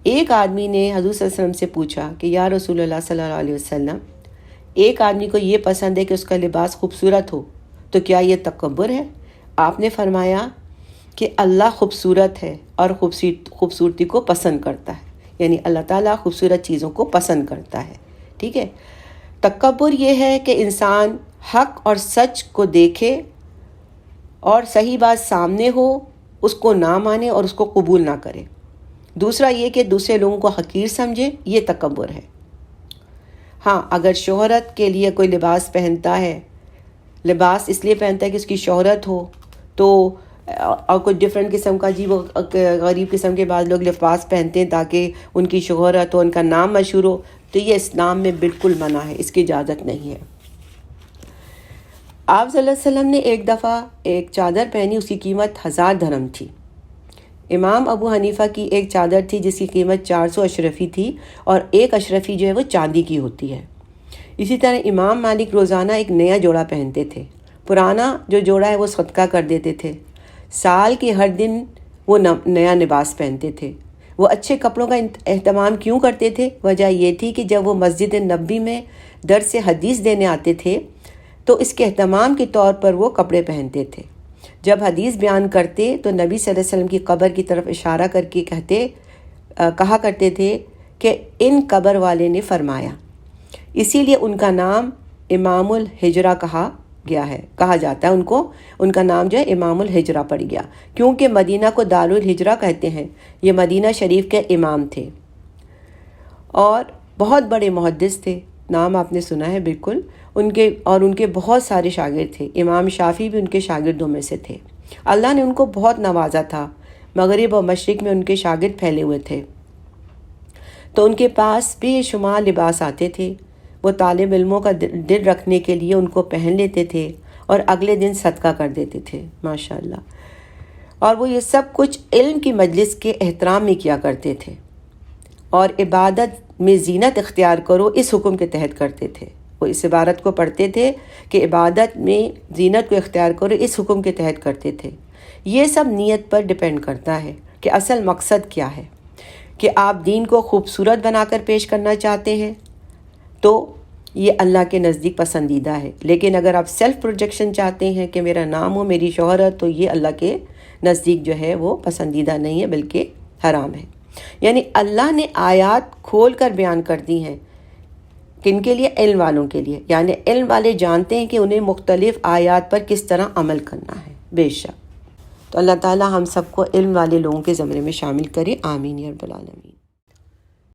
ایک آدمی نے حضور صلی اللہ علیہ وسلم سے پوچھا کہ یا رسول اللہ صلی اللہ علیہ وسلم، ایک آدمی کو یہ پسند ہے کہ اس کا لباس خوبصورت ہو، تو کیا یہ تکبر ہے؟ آپ نے فرمایا کہ اللہ خوبصورت ہے اور خوبصورتی کو پسند کرتا ہے، یعنی اللہ تعالیٰ خوبصورت چیزوں کو پسند کرتا ہے. ٹھیک ہے. تکبر یہ ہے کہ انسان حق اور سچ کو دیکھے اور صحیح بات سامنے ہو، اس کو نہ مانے اور اس کو قبول نہ کرے. دوسرا یہ کہ دوسرے لوگوں کو حقیر سمجھے، یہ تکبر ہے. ہاں، اگر شہرت کے لیے کوئی لباس پہنتا ہے، لباس اس لیے پہنتا ہے کہ اس کی شہرت ہو، تو اور کوئی ڈفرینٹ قسم کا وہ غریب قسم کے بعض لوگ لباس پہنتے ہیں تاکہ ان کی شہرت ہو، ان کا نام مشہور ہو، تو یہ اسلام میں بالکل منع ہے، اس کی اجازت نہیں ہے. آپ صلی اللہ علیہ وسلم نے ایک دفعہ ایک چادر پہنی، اس کی قیمت 1000 درہم تھی. امام ابو حنیفہ کی ایک چادر تھی جس کی قیمت 400 اشرفی تھی، اور ایک اشرفی جو ہے وہ چاندی کی ہوتی ہے. اسی طرح امام مالک روزانہ ایک نیا جوڑا پہنتے تھے. پرانا جو جوڑا ہے وہ صدقہ کر دیتے تھے. سال کے ہر دن وہ نیا لباس پہنتے تھے. وہ اچھے کپڑوں کا اہتمام کیوں کرتے تھے؟ وجہ یہ تھی کہ جب وہ مسجد نبوی میں درس حدیث دینے آتے تھے تو اس کے اہتمام کے طور پر وہ کپڑے پہنتے تھے. جب حدیث بیان کرتے تو نبی صلی اللہ علیہ وسلم کی قبر کی طرف اشارہ کر کے کہا کرتے تھے کہ ان قبر والے نے فرمایا. اسی لیے ان کا نام امام الہجرہ کہا جاتا ہے. ان کا نام جو ہے امام الہجرہ پڑ گیا، کیونکہ مدینہ کو دار الہجرہ کہتے ہیں. یہ مدینہ شریف کے امام تھے اور بہت بڑے محدث تھے. نام آپ نے سنا ہے بالکل. ان کے بہت سارے شاگرد تھے. امام شافعی بھی ان کے شاگردوں میں سے تھے. اللہ نے ان کو بہت نوازا تھا. مغرب اور مشرق میں ان کے شاگرد پھیلے ہوئے تھے، تو ان کے پاس بے شمار لباس آتے تھے. وہ طالب علموں کا دل رکھنے کے لیے ان کو پہن لیتے تھے اور اگلے دن صدقہ کر دیتے تھے. ماشاءاللہ. اور وہ یہ سب کچھ علم کی مجلس کے احترام میں کیا کرتے تھے، اور عبادت میں زینت اختیار کرو اس حکم کے تحت کرتے تھے. وہ اس عبارت کو پڑھتے تھے کہ عبادت میں زینت کو اختیار کرو اس حکم کے تحت کرتے تھے. یہ سب نیت پر ڈیپینڈ کرتا ہے کہ اصل مقصد کیا ہے. کہ آپ دین کو خوبصورت بنا کر پیش کرنا چاہتے ہیں تو یہ اللہ کے نزدیک پسندیدہ ہے. لیکن اگر آپ سیلف پروجیکشن چاہتے ہیں کہ میرا نام ہو، میری شہرت، تو یہ اللہ کے نزدیک جو ہے وہ پسندیدہ نہیں ہے بلکہ حرام ہے. یعنی اللہ نے آیات کھول کر بیان کر دی ہیں. کن کے لیے؟ علم والوں کے لیے. یعنی علم والے جانتے ہیں کہ انہیں مختلف آیات پر کس طرح عمل کرنا ہے. بے شک. تو اللہ تعالی ہم سب کو علم والے لوگوں کے زمرے میں شامل کرے. آمین یا رب العالمین.